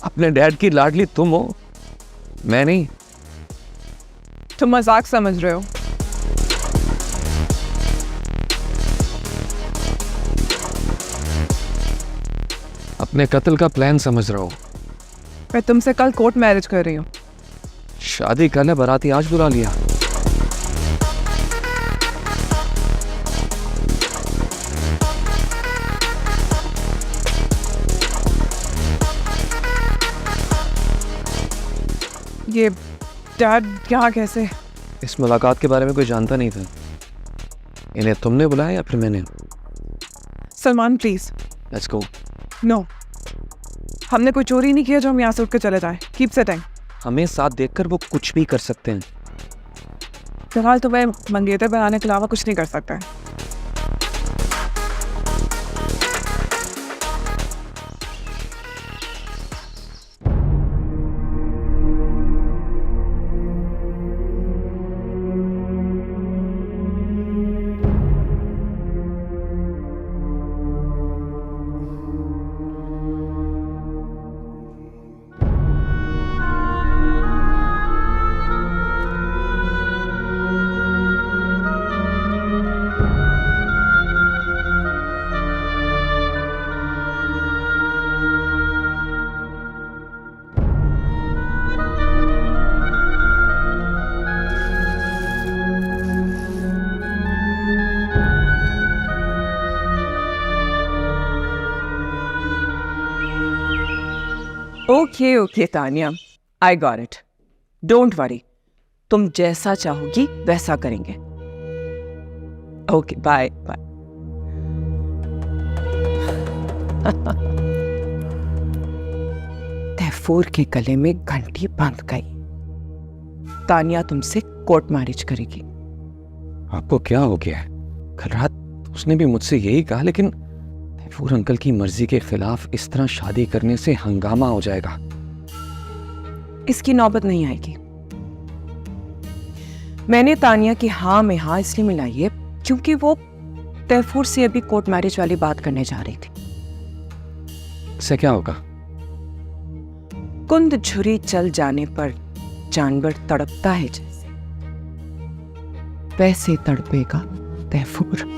अपने डैड की लाडली तुम हो, मैं नहीं। तुम मजाक समझ रहे हो? अपने कत्ल का प्लान समझ रहा हूँ। मैं तुमसे कल कोर्ट मैरिज कर रही हूँ। शादी कल है, बाराती आज बुला लिया। ये डैड यहाँ कैसे? इस मुलाकात के बारे में कोई जानता नहीं था। इन्हें तुमने बुलाया या फिर मैंने? Salman please. Let's go. No, हमने कोई चोरी नहीं किया जो हम यहाँ से उठ के चले जाएं। Keep sitting. हमें साथ देखकर वो कुछ भी कर सकते हैं। फिलहाल तो मैं मंगेतर बनाने के अलावा कुछ नहीं कर सकता है। Okay okay Tania, I got it. Don't worry, तुम जैसा चाहोगी वैसा करेंगे। Okay bye bye. तैफूर के गले में घंटी बंध गई। तानिया तुमसे कोर्ट मैरिज करेगी। आपको क्या हो गया है? कल रात उसने भी मुझसे यही कहा, लेकिन तैफूर अंकल की मर्जी के खिलाफ इस तरह शादी करने से हंगामा हो जाएगा। इसकी नौबत नहीं आएगी। मैंने तानिया की हाँ में हाँ इसलिए मिलाई है क्योंकि वो तैफूर से अभी कोर्ट मैरिज वाली बात करने जा रही थी। इससे क्या होगा? कुंद छुरी चल जाने पर जानवर तड़पता है जैसे, वैसे तड़पेगा तैफूर।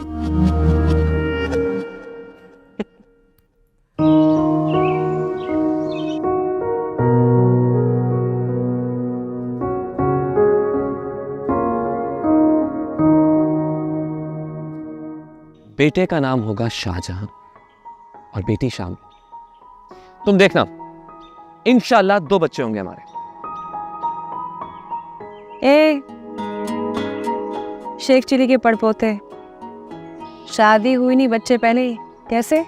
बेटे का नाम होगा शाहजहां और बेटी शाम। तुम देखना, इंशाल्लाह 2 बच्चे होंगे हमारे। ए शेख चिली के पड़पोते, शादी हुई नहीं बच्चे पहले ही, कैसे?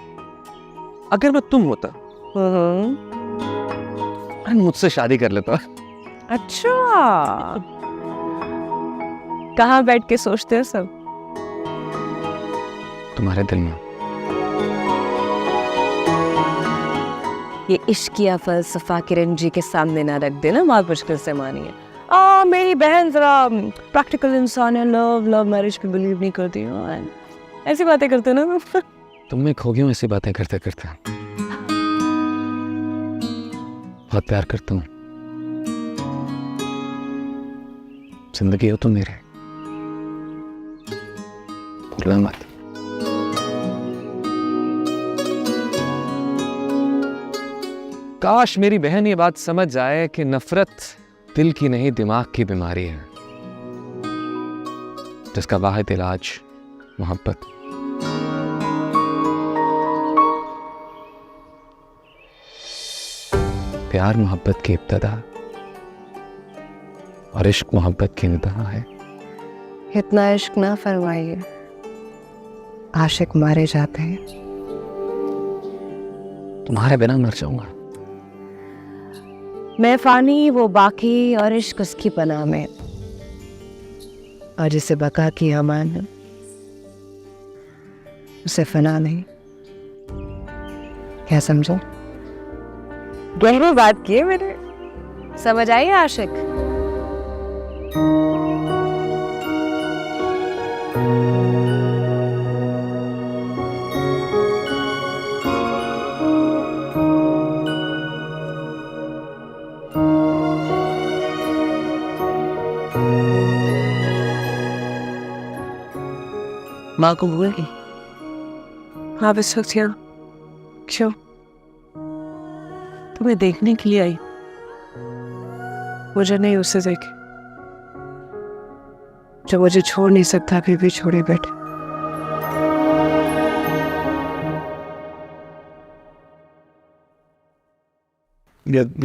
अगर मैं तुम होता मुझसे शादी कर लेता। अच्छा, कहाँ बैठ के सोचते हो सब? तुम्हारे दिल में। ये इश्किया फलसफा किरण जी के सामने ना रख देना, बहुत मुश्किल से मानिए। मेरी बहन जरा प्रैक्टिकल इंसान है, लव मैरिज पे बिलीव नहीं करती हूँ, ऐसी बातें करते ना। तुम में खो गया हूं ऐसी बातें करते करते। बहुत प्यार करता हूँ। जिंदगी हो तुम मेरे, भूलना मत। काश मेरी बहन ये बात समझ जाए कि नफरत दिल की नहीं दिमाग की बीमारी है, जिसका वाहिद इलाज मोहब्बत। प्यार मोहब्बत की इब्तदा और इश्क मोहब्बत की इंतहा है। इतना इश्क ना फरमाइए, आशिक मारे जाते हैं। तुम्हारे बिना मर जाऊंगा। मैं फानी वो बाकी और इश्क उसकी पनाह में, और जिसे बका की अमान है उसे फना नहीं। क्या समझो? गहरी बात की है मैंने, समझ आई आशिक? माँ को भूल गई? आप इस वक्त यहाँ क्यों? तुम्हें देखने के लिए आई, मुझे नहीं, उससे देखे जो मुझे छोड़ नहीं सकता फिर भी छोड़े बैठे।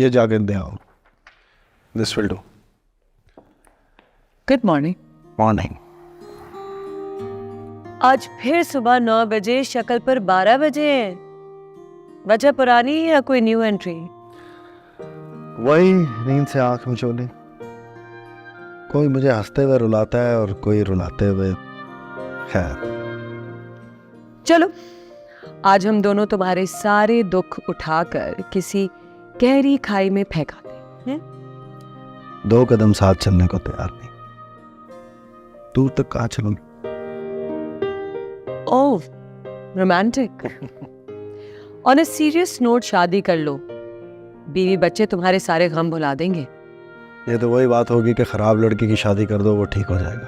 ये जाके दे आओ। This will do. Good morning. Morning. आज फिर सुबह 9 बजे, शक्ल पर 12 बजे हैं। वजह पुरानी है या कोई न्यू एंट्री? वही नींद से आंख मिचोली। कोई मुझे हंसते हुए रुलाता है और कोई रुलाते हुए। खैर, चलो आज हम दोनों तुम्हारे सारे दुख उठाकर किसी गहरी खाई में फेंकाते हैं। 2 कदम साथ चलने को तैयार नहीं। दूर तक कहाँ चलूंगी? Oh, romantic. On a serious note, शादी कर लो, बीवी बच्चे तुम्हारे सारे गम भुला देंगे। ये तो वही बात होगी कि खराब लड़की की शादी कर दो, वो ठीक हो जाएगा।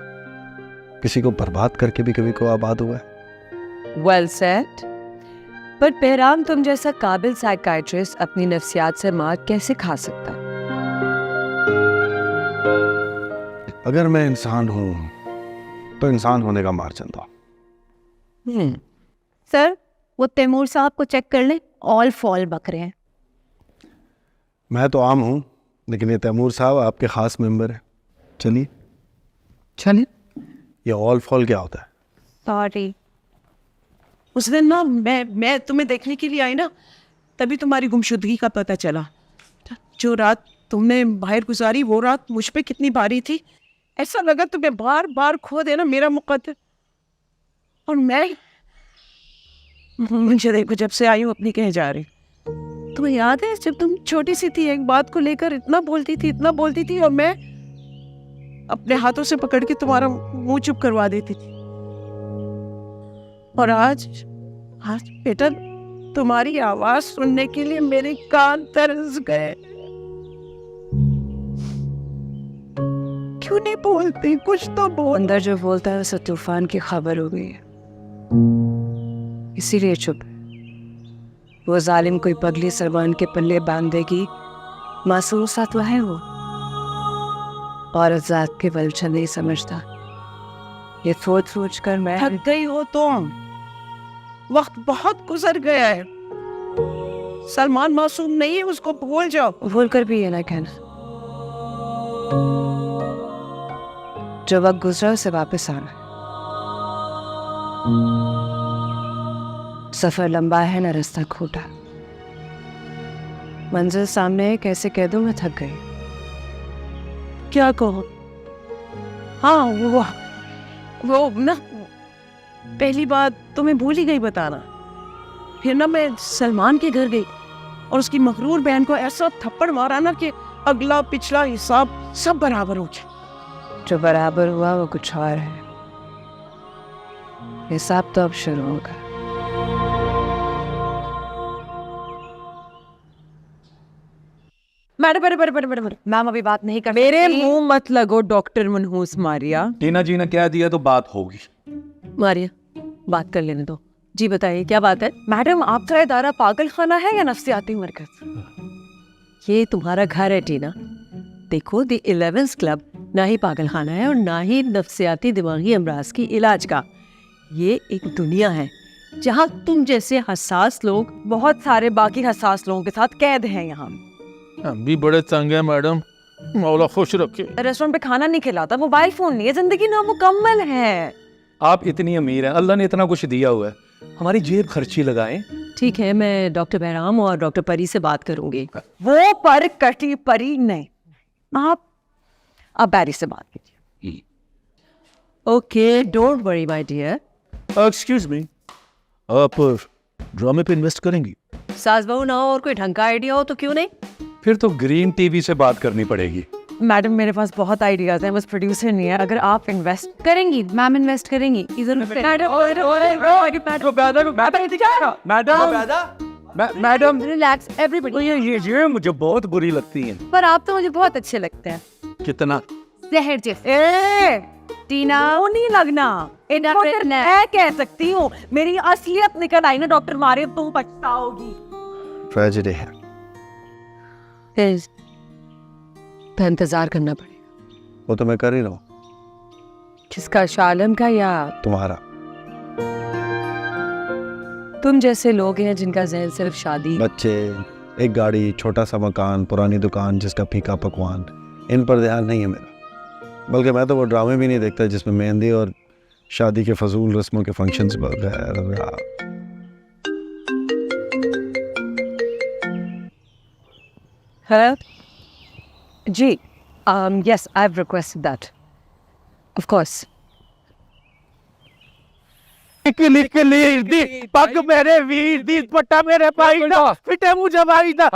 किसी को बर्बाद करके भी कभी को आबाद हुआ है। Well said. पर बहराम तुम जैसा काबिल साइकाइट्रिस्ट अपनी नफ्सियात से मार कैसे खा सकता? अगर मैं इंसान हूं तो इंसान होने का मार चलता हूं। सर, वो तैमूर साहब को चेक कर लें, ऑल फॉल बक रहे हैं। मैं तो आम हूं, लेकिन ये तैमूर साहब आपके खास मेंबर है। चलिए। चले। ये ऑल फॉल क्या होता है? सॉरी। उस दिन ना मैं तुम्हें देखने के लिए आई ना, तभी तुम्हारी गुमशुदगी का पता चला। जो रात तुमने बाहर गुजारी वो रात मुझ पे कितनी भारी थी। ऐसा लगा तुम्हें बार बार खो देना मेरा मुकद्दर। और मैं मुझे देखो, जब से आई हूँ अपनी कहे जा रही। तुम्हें याद है जब तुम छोटी सी थी, एक बात को लेकर इतना बोलती थी और मैं अपने हाथों से पकड़ के तुम्हारा मुंह चुप करवा देती थी। और आज बेटा, तुम्हारी आवाज सुनने के लिए मेरे कान तरस गए। क्यों नहीं बोलते? कुछ तो बोल। अंदर जो बोलता है उसे तूफान की खबर हो गई है, इसीलिए चुप है। वो जालिम कोई पगली सलमान के पल्ले बांध देगी, मासूम सा तो है वो। औरत जात के वल्चन नहीं समझता। ये सोच सोच कर मैं थक गई हो तुम। वक्त बहुत गुजर गया है। सलमान मासूम नहीं है, उसको भूल जाओ। भूल कर भी ये ना कहना, जो वक्त गुजरा उसे वापस आना है। सफर लंबा है ना रास्ता खोटा। मंजिल सामने है, कैसे कह दूं मैं थक गई। क्या कहो? हाँ, वो ना, पहली बात तो मैं भूल ही गई बताना। फिर ना मैं सलमान के घर गई और उसकी मगरूर बहन को ऐसा थप्पड़ मारा ना कि अगला पिछला हिसाब सब बराबर हो गया। जो बराबर हुआ वो कुछ और है। हिसाब तो अब शुरू होगा। मैम अभी बात नहीं कर मेरे मुंह मत लगो डॉक्टर मनहूस मारिया। टीना जी ने कह दिया तो बात होगी। मारिया, बात कर लेने दो। जी बताइए, क्या बात है? मैडम, आपका इदारा पागल खाना है या नफ्सियाती मरकज? ये तुम्हारा घर है टीना। देखो, द 11th क्लब ना ही पागल खाना है और ना ही नफ्सियाती दिमागी अमराज की इलाज का। ये एक दुनिया है जहाँ तुम जैसे हसास लोग बहुत सारे बाकी हसास लोगों के साथ कैद हैं। यहाँ हम भी बड़े तंग हैं मैडम, मौला खुश रखे। रेस्टोरेंट पे खाना नहीं खिलाता, मोबाइल फोन नहीं है, जिंदगी नामुकम्मल है। आप इतनी अमीर हैं, अल्लाह ने इतना कुछ दिया हुआ है, हमारी जेब खर्ची लगाएं। ठीक है, मैं डॉक्टर बहराम और डॉक्टर परी से बात करूंगी। वो पर कटी परी नहीं, आप बैरी से बात कीजिए। Okay, don't worry my dear. Excuse me, आप ड्रामे पे इन्वेस्ट करेंगी? सास बहू ना हो और कोई ढंग का आइडिया हो तो क्यों नहीं? फिर तो ग्रीन टीवी से बात करनी पड़ेगी। मैडम, मेरे पास बहुत आइडियाज हैं, बस प्रोड्यूसर नहीं है। अगर आप इन्वेस्ट करेंगी, मैम इन्वेस्ट करेंगी। Madam relax everybody. ये मुझे बहुत बुरी लगती हैं। पर आप तो मुझे बहुत अच्छे लगते हैं, कितना? जहर जैसे। टीना वो नहीं लगना इनको सिर्फ मैं कह सकती हूँ, मेरी असलियत निकल आई ना डॉक्टर मारे, तुम पछताओगी। ट्रेजेडी है। तो इंतजार करना पड़ेगा। वो तो मैं कर ही रहा हूँ। किसका, शालम का या तुम्हारा। तुम जैसे लोग हैं जिनका जहन सिर्फ शादी, बच्चे, एक गाड़ी, छोटा सा मकान, पुरानी दुकान जिसका फीका पकवान, इन पर ध्यान नहीं है मेरा। बल्कि मैं तो वो ड्रामे भी नहीं देखता जिसमें मेहंदी और शादी के फजूल रस्मों के फंक्शंस वगैरह। है जी, yes, I've requested that, of course. पग मेरे वीर दी पट्टा मेरे भाई दा फिटे मुझे भाई दा।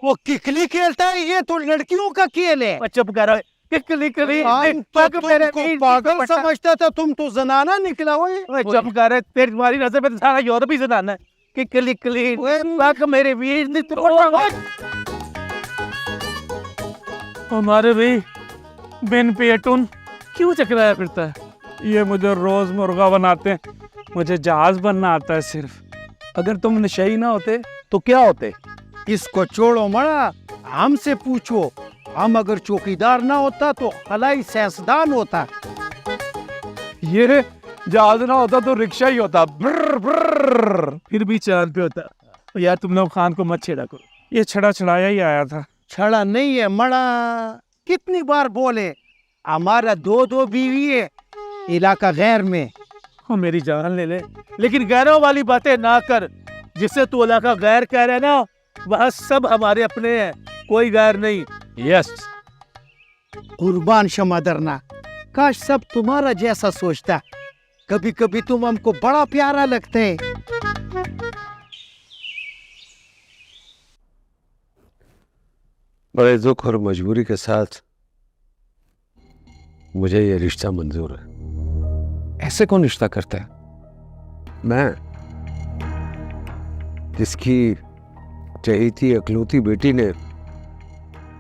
वो किकली खेलता है, ये तो लड़कियों का खेल है। चुप करो, किकली पग मेरे वीर पागल समझता था, तुम तो जनाना निकला हो। चुप कर, तुम्हारी नजर में तो सारा यूरोप ही जनाना है। किकली पग मेरे वीर दी हमारे भी बिन पेटून क्यों चकराया फिरता है? ये मुझे रोज मुर्गा बनाते हैं, मुझे जहाज बनना आता है सिर्फ। अगर तुम नशई ना होते तो क्या होते? इसको छोड़ो मरा, हमसे पूछो। हम अगर चौकीदार ना होता तो हलाई सियासतदान होता। ये जहाज ना होता तो रिक्शा ही होता, ब्र ब्र, फिर भी चांद पे होता। यार तुम लोग खान को मत छेड़ा करो, ये छड़ा छड़ाया ही आया था। छड़ा नहीं है मड़ा, कितनी बार बोले हमारा दो बीवी है इलाका गैर में। मेरी जान ले ले, लेकिन गैरों वाली बातें ना कर। जिससे तू इलाका गैर कह रहे ना, वह सब हमारे अपने हैं, कोई गैर नहीं। यस कुर्बान शमा दरना, काश सब तुम्हारा जैसा सोचता। कभी कभी तुम हमको बड़ा प्यारा लगते हैं। बड़े दुख और मजबूरी के साथ मुझे ये रिश्ता मंजूर है। ऐसे कौन रिश्ता करता है? मैं, जिसकी चहेती अकलौती बेटी ने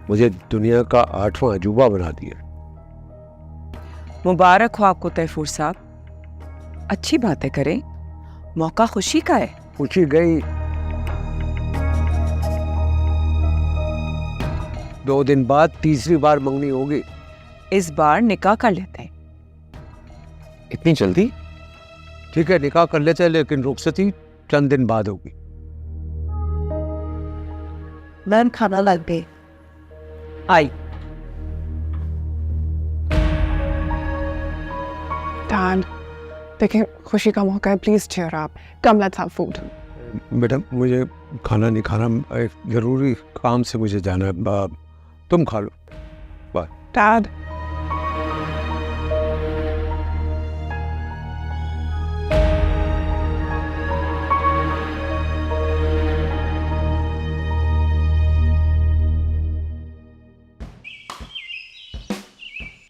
मुझे दुनिया का 8वां अजूबा बना दिया। मुबारक हो आपको तैफूर साहब, अच्छी बातें करें, मौका खुशी का है। पूछी गई 2 दिन बाद तीसरी बार मंगनी होगी। इस बार निकाह कर लेते हैं। इतनी जल्दी? ठीक है, निकाह कर लेते हैं, लेकिन रुखसती चंद दिन बाद होगी। मैम खाना लग गई। आई डैड, देखिए खुशी का मौका है, please cheer up, come let's have food. बेटा मुझे खाना नहीं खाना, एक जरूरी काम से मुझे जाना है, तुम खा लो। Bye dad.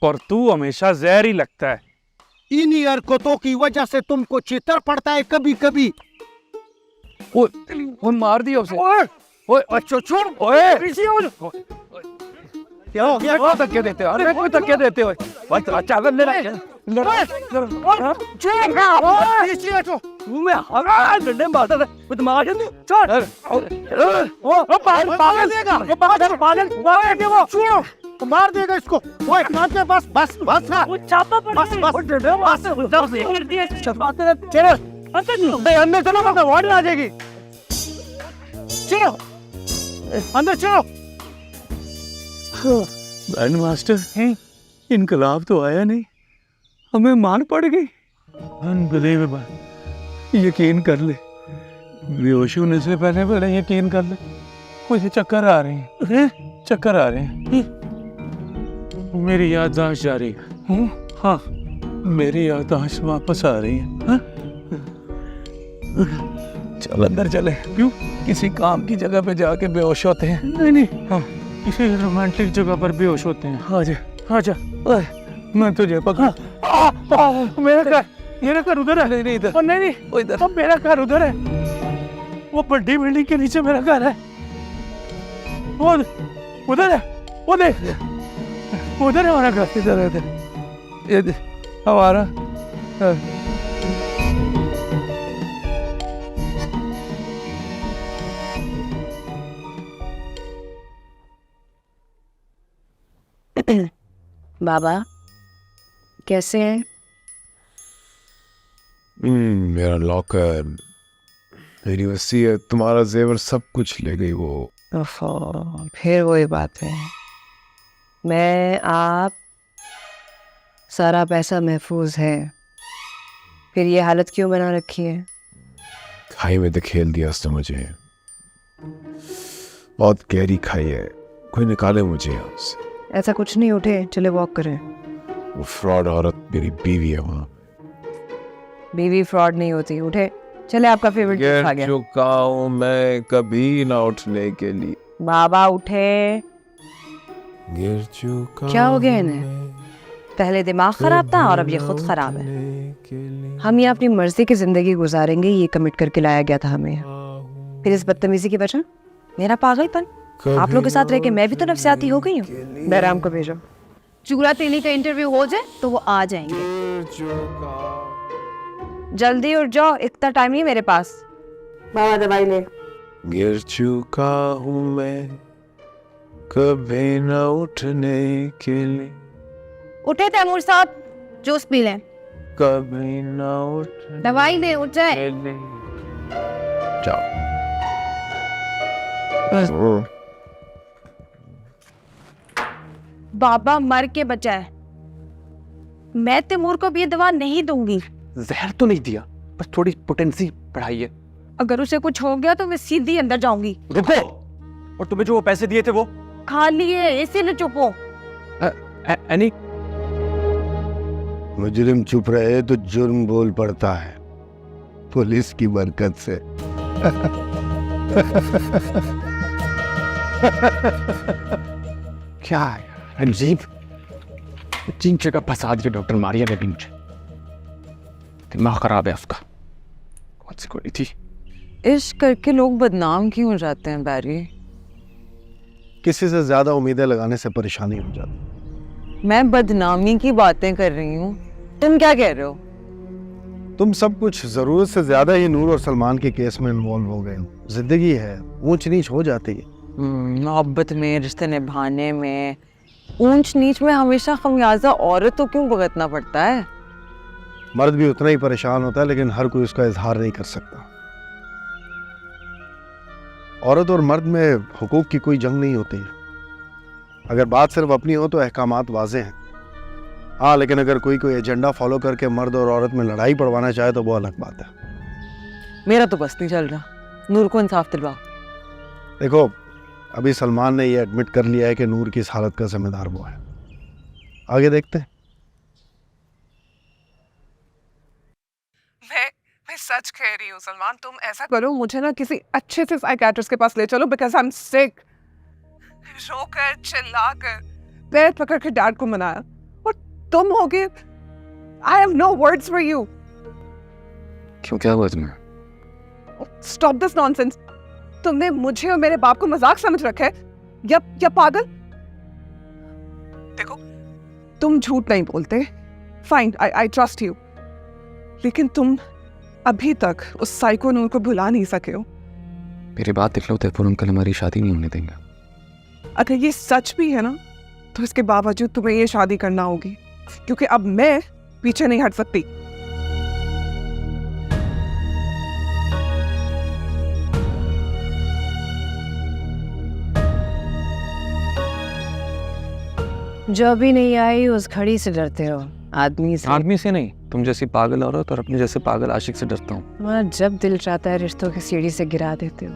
और तू हमेशा जहर ही लगता है। इन्हीं हरकतों की वजह से तुमको चित्तर पड़ता है कभी कभी। वो मार दिया उसे। ओए अच्छा छोड़, ओए क्या हो गया? कोई धक्के देते हो? अरे कोई धक्के देते हो? चावल ले रहा मार देगा इसको। बस बस बस अंदर चलो, वार्ड आ जाएगी। चलो अंदर चलो। बैंड मास्टर हैं, इनकलाब तो आया नहीं, हमें मार पड़ गई। अनबिलीवेबल। यकीन कर ले, बेहोश होने से पहले यकीन कर ले, मुझे चक्कर आ रहे हैं, चक्कर आ रहे हैं। मेरी याददाश्त जा रही है। हाँ, मेरी याददाश्त वापस आ रही है। हाँ? चल अंदर चले। क्यों? किसी काम की जगह पे जाके बेहोश होते हैं। नहीं हाँ, किसी रोमांटिक जगह पर बेहोश होते हैं। आजा आजा, मैं तुझे पकड़ा। मेरा घर उधर है। नहीं इधर। नहीं वो इधर। मेरा घर उधर है, वो बड़ी बिल्डिंग के नीचे मेरा घर है। वो उधर है, वो देख, उधर है हमारा घर। इधर इधर ये हमारा बाबा कैसे हैं? मेरा लॉकर, मेरी वसीयत, तुम्हारा जेवर, सब कुछ ले गई वो। ओफो, फिर वही बात है। मैं आप सारा पैसा महफूज है, फिर ये हालत क्यों बना रखी है? खाई में धकेल दिया उसने मुझे, बहुत गहरी खाई है, कोई निकाले मुझे यहाँ से। ऐसा कुछ नहीं, उठे चले वॉक करें। वो फ्रॉड औरत मेरी बीवी है वहाँ। बीवी फ्रॉड नहीं होती, उठे चले, आपका फेवरेट डिश आ गिर गया। चुका हूँ मैं, कभी ना उठने के लिए। बाबा उठे। गिर चुका क्या हो गया इन्हें? पहले दिमाग खराब था और अब ये खुद खराब है। हम ये अपनी मर्जी की जिंदगी गुजारेंगे, ये कमिट करके लाया गया था हमें यहाँ। फिर इस बदतमीजी की वजह मेरा पागलपन। आप लोग के साथ रह के मैं भी तो नफसियाती हो गई हूँ। बैराम को भेजो। चूरा तेली का इंटरव्यू हो जाए तो वो आ जाएंगे। जल्दी उठ जाओ, इतना टाइम नहीं मेरे पास। बाबा दवाई ले। गिर चुका हूँ मैं, कभी न उठने के लिए। उठे तैमूर साहब, जूस पी लें। कभी न उठने दवाई ले, उठ जाए। के लिए। जाओ। बाबा मर के बचा है। मैं तैमूर को भी ये दवा नहीं दूंगी। जहर तो नहीं दिया, बस थोड़ी पोटेंसी बढ़ाई है। अगर उसे कुछ हो गया तो मैं सीधी अंदर जाऊंगी। रुको, और तुम्हें जो वो पैसे दिए थे वो खा लिए, इसीलिए चुप हो। एनी, मुजरिम चुप रहे तो जुर्म बोल पड़ता है, पुलिस की बरकत से। क्या है अजीब अजीब जगह फंसा दिया डॉक्टर मारिया ने भी मुझे। दिमाग खराब है उसका। कौन सी गोली थी? इश्क करके लोग बदनाम क्यों हो जाते हैं बैरी? किसी से ज़्यादा उम्मीदें लगाने से परेशानी हो जाती। मैं बदनामी की बातें कर रही हूँ, तुम क्या कह रहे हो? तुम सब कुछ ज़रूरत से ज़्यादा ही नूर और सलमान के केस में इन्वॉल्व हो गए हो। ज़िंदगी है, ऊंच नीच हो जाती है। मोहब्बत में, रिश्ते निभाने में ऊंच नीच में हमेशा खमियाजा औरत तो क्यों भुगतना पड़ता है? मर्द भी उतना ही परेशान होता है, लेकिन हर कोई उसका इजहार नहीं कर सकता। औरत और मर्द में हुकूक की कोई जंग नहीं होती है। अगर बात सिर्फ अपनी हो तो अहकामात वाज़े हैं। हाँ, लेकिन अगर कोई एजेंडा फॉलो करके मर्द और औरत में लड़ाई पड़वाना चाहे तो वो अलग बात है। मेरा तो बस नहीं चल रहा, नूर को इंसाफ दिलवाओ। देखो, अभी सलमान ने ये एडमिट कर लिया है कि नूर की इस हालत का जिम्मेदार वो है। आगे देखते हैं। मैं सच कह रही हूँ सलमान, तुम ऐसा करो, मुझे ना किसी अच्छे से साइकियाट्रिस्ट के पास ले चलो, बिकॉज आई एम सिक। रोकर चिल्लाकर पैर पकड़ के डैड को मनाया और तुम हो गए। I have no words for you. क्यों, क्या हुआ तुम्हें? Stop this nonsense. तुमने मुझे और मेरे बाप को मजाक समझ रखा है या पागल? देखो, तुम झूठ नहीं बोलते, फाइन, आई ट्रस्ट यू, लेकिन तुम अभी तक उस साइको नूर को भुला नहीं सके हो। मेरी बात देख लो, तैफूर अंकल हमारी शादी नहीं होने देंगे। अगर ये सच भी है ना, तो इसके बावजूद तुम्हें ये शादी करना होगी, क्योंकि अब मैं पीछे नहीं हट सकती। जो अभी नहीं आई उस घड़ी से डरते हो, आदमी से। आदमी से नहीं, तुम जैसी पागल औरत और अपने जैसे पागल आशिक से डरता हूँ। तुम्हारा जब दिल चाहता है रिश्तों की सीढ़ी से गिरा देते हो।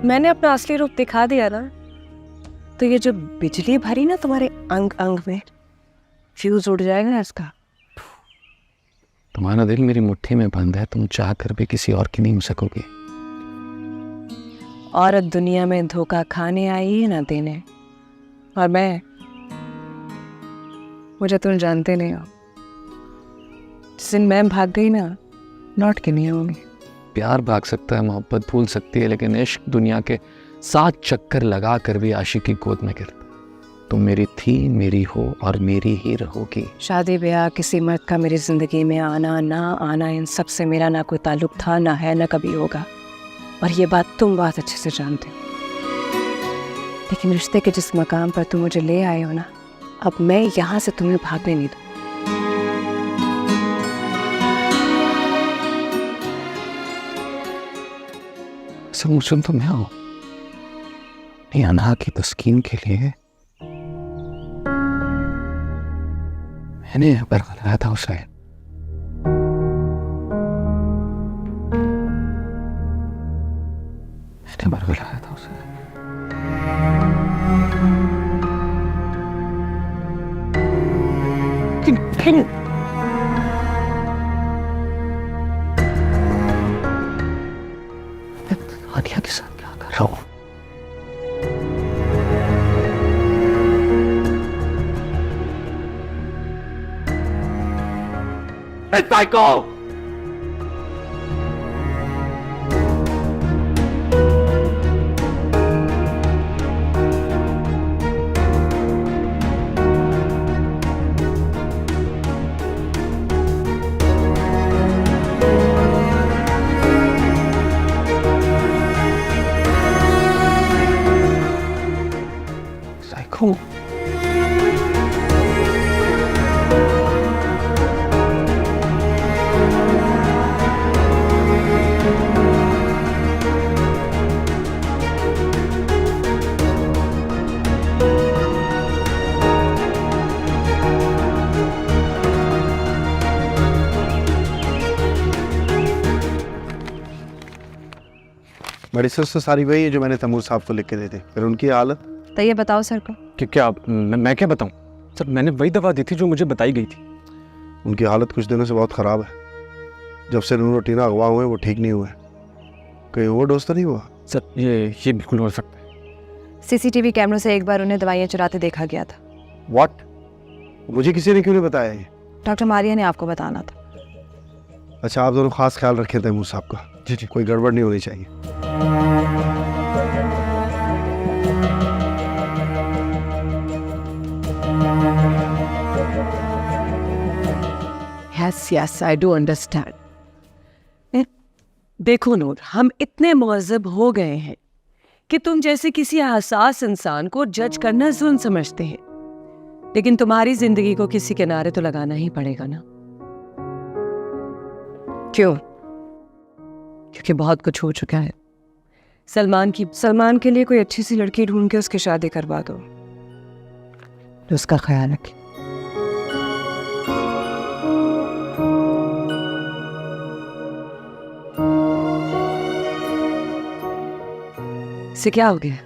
मैंने अपना असली रूप दिखा दिया ना, तो ये जो बिजली भरी ना तुम्हारे अंग अंग में, फ्यूज उड़ जाएगा इसका। तुम्हारा दिल मेरी मुट्ठी में बंद है, तुम चाह कर भी किसी और की नहीं हो सकोगे। औरत दुनिया में धोखा खाने आई है ना देने, और मैं, मुझे तुम जानते नहीं हो। जिस दिन मैं भाग गई ना, लौट के नहीं होंगी। प्यार भाग सकता है, मोहब्बत भूल सकती है, लेकिन इश्क दुनिया के 7 चक्कर लगा कर भी आशिक की गोद में गिरता। तुम मेरी थी, मेरी हो और मेरी ही रहोगी। शादी ब्याह किसी मर्द का मेरी ज़िंदगी में आना ना आना, इन सब से मेरा ना कोई ताल्लुक था, ना है, ना कभी होगा। और ये बात तुम बहुत अच्छे से जानते हो। लेकिन रिश्ते के जिस मकाम पर तुम मुझे ले आए हो ना, अब मैं यहाँ से तुम्हें भागने नहीं दूँ। मुझे तो मैं हूं नहीं, अना की तस्कीन के लिए मैंने बरगलाया था उसे। मैंने बरगलाया था उसे। लेकिन आनिया के साथ क्या कर रहा हूं? Psycho! Psycho! मेडिसिन तो सारी वही है जो मैंने तैमूर साहब को लिख के दी थी। फिर उनकी हालत तो ये बताओ सर को। कि क्या मैं क्या बताऊं सर? मैंने वही दवा दी थी जो मुझे बताई गई थी। उनकी हालत कुछ दिनों से बहुत ख़राब है। जब से नूर और टीना अगवा हुए वो ठीक नहीं हुए। कहीं ओवरडोज तो नहीं हुआ? सर ये बिल्कुल हो सकता है। सीसीटीवी कैमरों से एक बार उन्हें दवाइयाँ चुराते देखा गया था। व्हाट? मुझे किसी ने क्यों नहीं बताया ये? डॉक्टर मारिया ने आपको बताना था। अच्छा, आप दोनों खास ख्याल रखें तैमूर साहब का। जी जी। कोई गड़बड़ नहीं होनी चाहिए। Yes yes, I do understand. देखो नूर, हम इतने मुअज़्ज़ब हो गए हैं कि तुम जैसे किसी हसास इंसान को जज करना जुल्म समझते हैं, लेकिन तुम्हारी जिंदगी को किसी किनारे तो लगाना ही पड़ेगा ना। क्यों? क्योंकि बहुत कुछ हो चुका है। सलमान के लिए कोई अच्छी सी लड़की ढूंढ के उसकी शादी करवा दो। उसका ख्याल रखें। से क्या हो गया?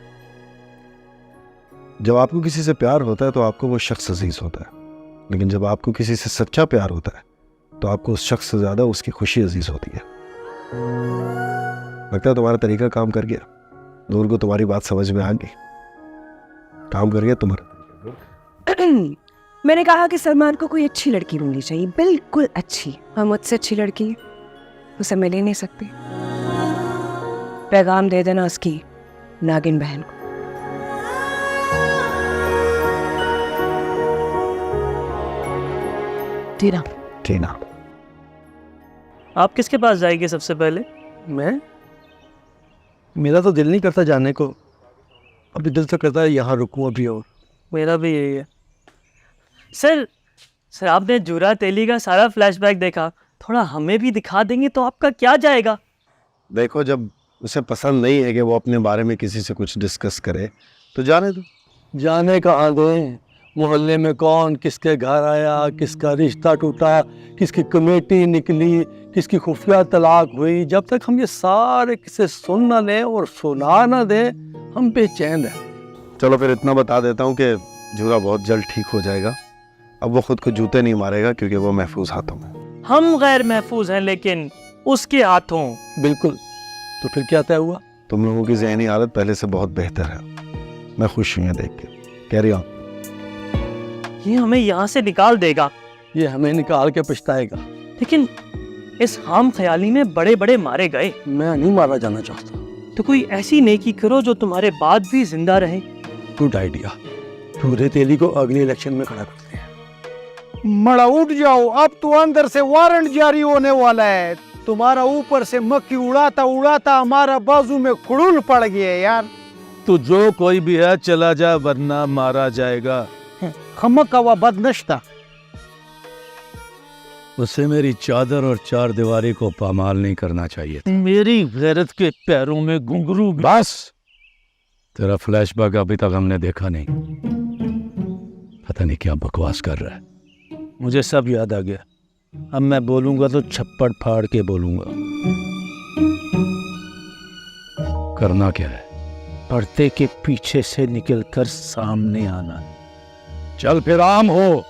जब आपको किसी से प्यार होता है तो आपको वो शख्स अजीज होता है, लेकिन जब आपको किसी से सच्चा प्यार होता है तो आपको उस शख्स से ज्यादा उसकी खुशी अजीज होती है। लगता है तुम्हारा तरीका काम कर गया। नूर को तुम्हारी बात समझ में आ गई। काम कर गया तुम्हारा। मैंने कहा कि सलमान को कोई अच्छी लड़की मिलनी चाहिए, बिल्कुल अच्छी। और मुझसे अच्छी लड़की उसे मिल ही नहीं सकती। पैगाम दे देना उसकी नागिन बहन को। टीना। टीना, आप किसके पास जाएंगे सबसे पहले? मैं? मेरा तो दिल नहीं करता जाने को। अभी दिल तो करता है यहाँ रुकूं अभी और। मेरा भी यही है। सर आपने जूरा तेली का सारा फ्लैशबैक देखा, थोड़ा हमें भी दिखा देंगे तो आपका क्या जाएगा? देखो, जब उसे पसंद नहीं है कि वो अपने बारे में किसी से कुछ डिस्कस करे तो जाने दो। जाने कहाँ दें? मोहल्ले में कौन किसके घर आया, किसका रिश्ता टूटा, किसकी कमेटी निकली, किसकी खुफिया तलाक हुई, जब तक हम ये सारे किस्से सुन ना लें और सुना ना दें हम बेचैन हैं। चलो फिर इतना बता देता हूँ कि जूरा बहुत जल्द ठीक हो जाएगा। अब वो खुद को जूते नहीं मारेगा क्योंकि वो महफूज हाथों में। हम गैर महफूज हैं लेकिन उसके हाथों। बिल्कुल। तो फिर क्या तय हुआ? तुम लोगों की ज़हनी हालत पहले से बहुत बेहतर है। मैं खुश हूँ देख के। Carry on. ये हमें यहाँ से निकाल देगा। ये हमें निकाल के पछताएगा। लेकिन इस हम ख्याली में बड़े बड़े मारे गए। मैं नहीं मारा जाना चाहता। तो कोई ऐसी नेकी करो जो तुम्हारे बाद भी जिंदा रहे। Good idea. पूरे तेली को अगले इलेक्शन में खड़ा करते हैं। मड़ा उठ जाओ, अब तो अंदर से वारंट जारी होने वाला है। तुम्हारा ऊपर से मक्खी उड़ाता उड़ाता हमारा बाजू में कुड़ुल पड़ गया यार। तो जो कोई भी है चला जा, वरना मारा जाएगा। खमक का वह बदनश्ता। उसे मेरी चादर और चार दीवारी को पामाल नहीं करना चाहिए था। मेरी गैरत के पैरों में घुंघरू। बस, तेरा फ्लैशबैक अभी तक हमने देखा नहीं। पता नहीं क्या बकवास कर रहा है। मुझे सब याद आ गया। अब मैं बोलूंगा तो छप्पड़ फाड़ के बोलूंगा। करना क्या है? पर्दे के पीछे से निकलकर सामने आना है। चल फिर आम हो।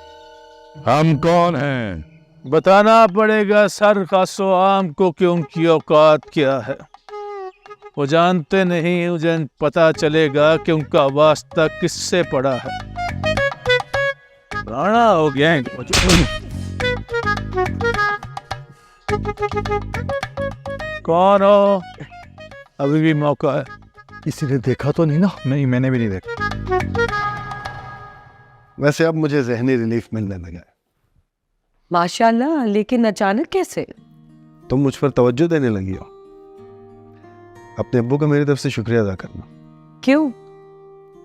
हम कौन हैं? बताना पड़ेगा सर खासो आम को कि उनकी औकात क्या है। वो जानते नहीं, मुझे पता चलेगा कि उनका वास्ता किससे पड़ा है। राणा हो गया है। कौन हो? अभी भी मौका है। किसी ने देखा तो नहीं ना? नहीं, मैंने भी नहीं देखा। वैसे अब मुझे जहनी रिलीफ मिलने लगा है। माशाल्लाह, लेकिन अचानक कैसे? तुम मुझ पर तवज्जो देने लगी हो। अपने अब्बू का मेरी तरफ से शुक्रिया अदा करना। क्यों?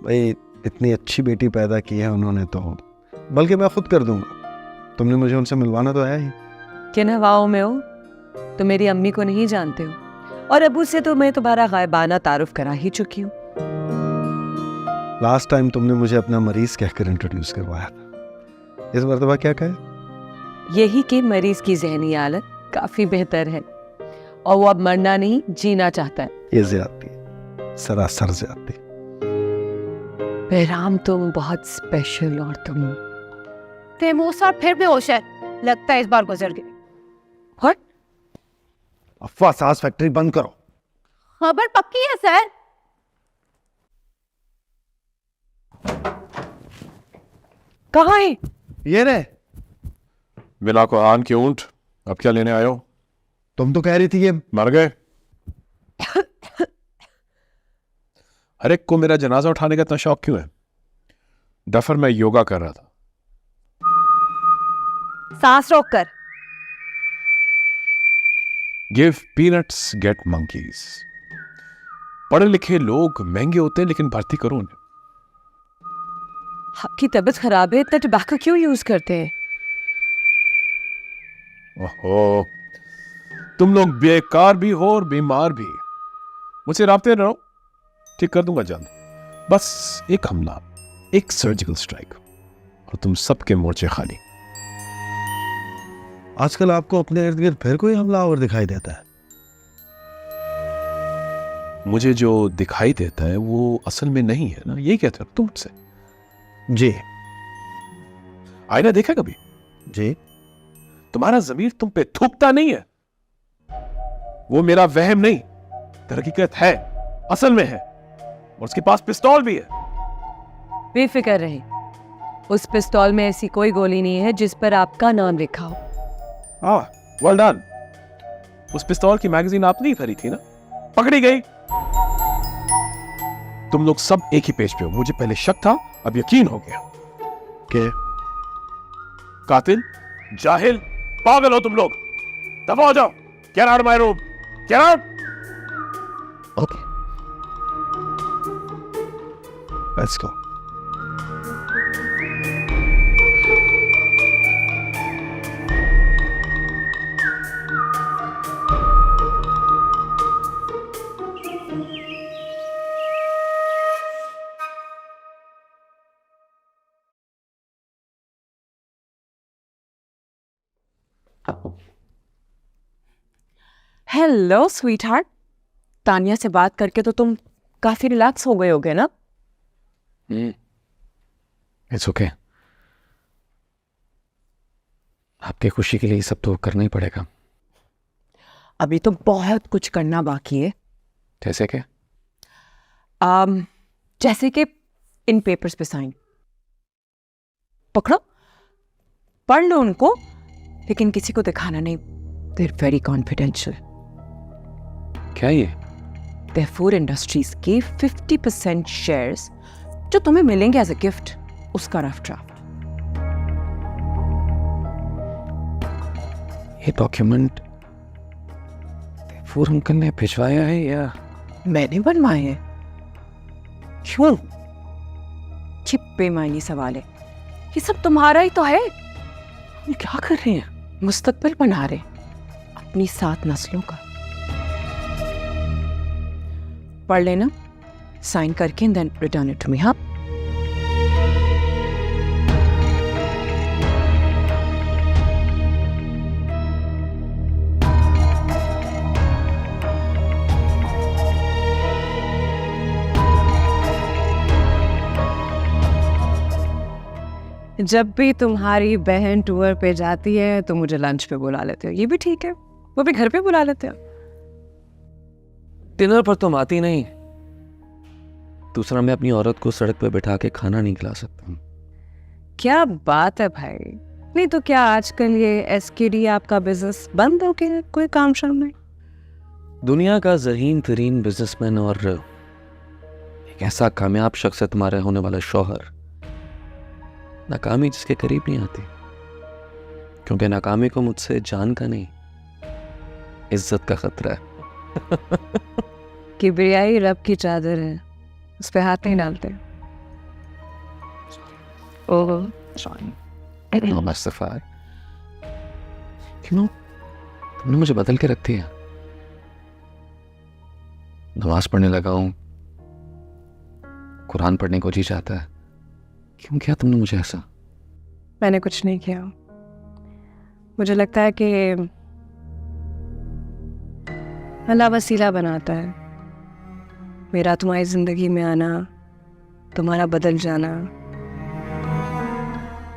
भाई, इतनी अच्छी बेटी पैदा की है उन्होंने, तो बल्कि मैं खुद कर दूंगा। तुमने मुझे उनसे मिलवाना तो है ही। किन हवाओं में हो? तो मेरी अम्मी को नहीं जानते हो, और अबू से तो मैं तुम्हारा गायबाना तारुफ करा ही चुकी हूँ। लास्ट टाइम तुमने मुझे अपना मरीज कहकर इंट्रोड्यूस करवाया था। इस मरतबा क्या कहे? यही कि मरीज की जहनी हालत काफी बेहतर है और वो अब मरना नहीं जीना चाहता है। ये ज्यादती, सरासर ज्यादती। बहराम, तुम बहुत स्पेशल और तुम फेमोस और फिर बेहोश है, लगता है इस बार गुजर गए। व्हाट? अफवाह सास फैक्ट्री बंद करो। खबर पक्की है सर। कहाँ है? ये रे। मिला को आन के ऊंट, अब क्या लेने आए हो? तुम तो कह रही थी ये मर गए। हर एक को मेरा जनाजा उठाने का इतना शौक क्यों है? डफर मैं योगा कर रहा था। सांस रोक कर। Give peanuts get monkeys. पढ़े लिखे लोग महंगे होते हैं, लेकिन भर्ती करो उन्हें। आपकी तबीयत खराब है, इतना टबैको क्यों यूज करते हैं? ओहो, तुम लोग बेकार भी हो और बीमार भी। मुझसे राब्ते रहो, ठीक कर दूंगा जल्द। बस एक हमला, एक सर्जिकल स्ट्राइक, और तुम सबके मोर्चे खाली। आजकल आपको अपने इर्द गिर्द फिर कोई हमलावर दिखाई देता है? मुझे जो दिखाई देता है वो असल में नहीं है ना, यही कहते हो तुम मुझसे। जी। आईना देखा कभी? जी। तुम्हारा ज़मीर तुम पे थूकता नहीं है? वो मेरा वहम नहीं, हकीकत है, असल में है, और उसके पास पिस्तौल भी है। बेफिक्र रहे, उस पिस्तौल में ऐसी कोई गोली नहीं है जिस पर आपका नाम लिखा हो। Well done. उस पिस्तौल की मैगजीन आपने ही भरी थी ना? पकड़ी गई। तुम लोग सब एक ही पेज पे हो। मुझे पहले शक था, अब यकीन हो गया। के कातिल, जाहिल, पागल हो तुम लोग। दफा हो जाओ। Get out my room. Get out. Okay, let's go. Hello sweet heart, Tania से बात करके तो तुम काफी रिलैक्स हो गए होगे ना? It's okay. आपके खुशी के लिए सब तो करना ही पड़ेगा। अभी तो बहुत कुछ करना बाकी है। जैसे कि जैसे कि इन पेपर्स पे साइन। पकड़ो, पढ़ लो उनको, लेकिन किसी को दिखाना नहीं। They're very confidential. क्या ये? They're फूड इंडस्ट्रीज के 50% शेयर्स जो तुम्हें मिलेंगे एज अ गिफ्ट। उसका रफ ड्राफ्ट। ये डॉक्यूमेंट तैफूर अंकल ने भिजवाया है या मैंने बनवाए हैं? क्यों? ये बेमानी सवाल है। ये सब तुम्हारा ही तो है। ये क्या कर रहे हैं? मुस्तकबिल बना रहे अपनी 7 नस्लों का। पढ़ लेना, साइन करके and then return it to me. हाँ, जब भी तुम्हारी बहन टूर पे जाती है तो मुझे लंच पे बुला लेते हो, ये भी ठीक है। वो भी घर पे बुला लेते हो। डिनर पर तुम आती नहीं। दूसरा, मैं अपनी औरत को सड़क पे बिठा के खाना नहीं खिला सकता। क्या बात है भाई। नहीं तो क्या आजकल ये एसकेडी आपका बिजनेस बंद हो गया? कोई काम शाम नहीं? दुनिया का ज़हीन तरीन बिजनेसमैन और एक ऐसा कामयाब शख्स है तुम्हारे होने वाला शौहर। नाकामी जिसके करीब नहीं आती, क्योंकि नाकामी को मुझसे जान का नहीं, इज्जत का खतरा है। किबरियाई रब की चादर है, उस पे हाथ नहीं डालते। Oh sorry. क्यों तुमने मुझे बदल के रख दिया? नमाज पढ़ने लगा हूं, कुरान पढ़ने को जी चाहता है। क्यों किया तुमने मुझे ऐसा? मैंने कुछ नहीं किया। मुझे लगता है कि अल्लाह वसीला बनाता है। मेरा तुम्हारी जिंदगी में आना, तुम्हारा बदल जाना,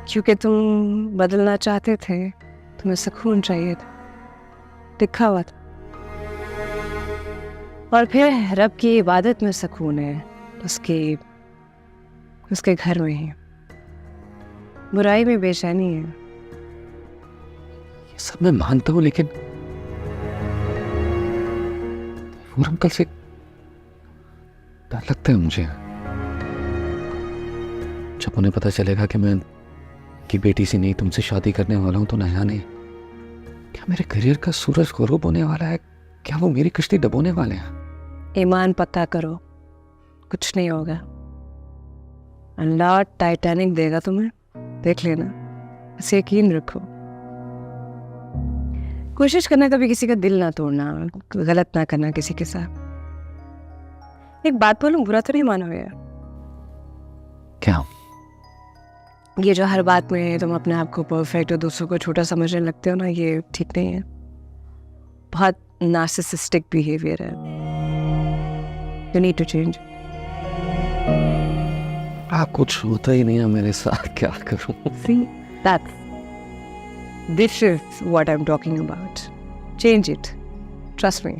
क्योंकि तुम बदलना चाहते थे, तुम्हें सुकून चाहिए था, लिखा हुआ था। और फिर रब की इबादत में सुकून है, उसके घर में ही। बुराई में बेचैनी है। ये सब मैं मानता हूं, लेकिन तैफूर अंकल से डर लगता है मुझे। जब उन्हें पता चलेगा कि मैं की बेटी से नहीं तुमसे शादी करने वाला हूं, तो न जाने क्या मेरे करियर का सूरज ग़ुरूब होने वाला है, क्या वो मेरी कश्ती डबोने वाले हैं। ईमान पता करो, कुछ नहीं होगा। अल्लाह टाइटैनिक देगा तुम्हें, देख लेना, बस यकीन रखो। कोशिश करना कभी किसी का दिल ना तोड़ना, गलत ना करना किसी के साथ। एक बात बोलूं, बुरा तो नहीं मानोगे? क्या? ये जो हर बात में तुम अपने आप को परफेक्ट और दूसरों को छोटा समझने लगते हो ना, ये ठीक नहीं है। बहुत नार्सिसिस्टिक बिहेवियर है। You need to change. कुछ होता ही नहीं है मेरे साथ, क्या करूं? See, this is what I'm talking about. Change it. Trust me.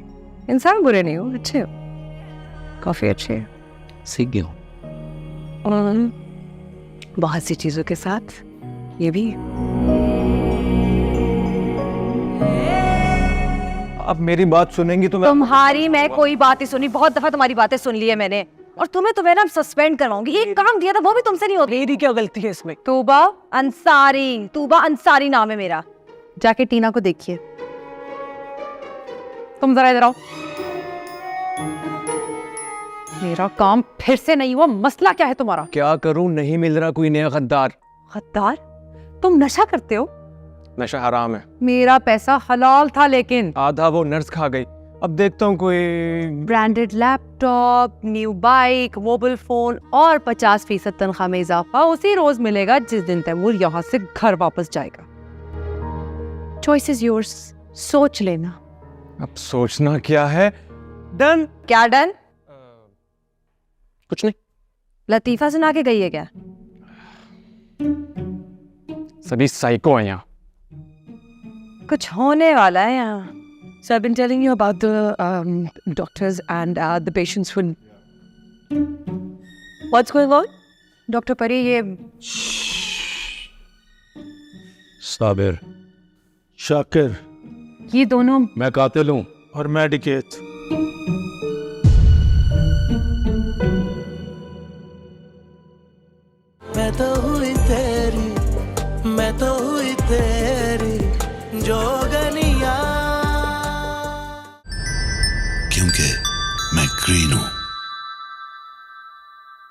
इंसान बुरे नहीं हो, अच्छे हो। काफी अच्छे हो। सीख गया हूं। और बहुत सी चीजों के साथ ये भी। अब मेरी बात सुनेंगी तो मैं तुम्हारी मैं कोई बात नहीं सुनी। बहुत दफा तुम्हारी बातें सुन ली है मैंने, और तुम्हें ना सस्पेंड करवाऊंगी। एक काम दिया था वो भी तुमसे नहीं होता। मेरी क्या गलती है इसमें? तूबा अंसारी नाम है मेरा। जाके टीना को देखिए। तुम जरा इधर आओ। मेरा काम फिर से नहीं हुआ। मसला क्या है तुम्हारा? क्या करूं, नहीं मिल रहा कोई नया गद्दार। गद्दार? तुम नशा करते हो? नशा हराम है। मेरा पैसा हलाल था, लेकिन आधा वो नर्स खा गई। अब देखता हूँ कोई branded laptop, new bike, mobile phone और 50% तनख्वाह में इजाफा उसी रोज मिलेगा जिस दिन तैमूर यहाँ से घर वापस जाएगा। चॉइस इज योर्स, सोच लेना। अब सोचना क्या है? डन। क्या डन? कुछ नहीं। लतीफा सुना के गई है क्या? सभी साइको हैं यहाँ। कुछ होने वाला है यहाँ। So I've been telling you about the doctors and the patients who. What's going on? Dr. Pari, ये साबिर, शाकिर, ये दोनों मैं कातिल हूँ। और मैं डिकेत। मैं मैं तो हुई तेरी जोगनिया, क्योंकि मैं ग्रीन हूं।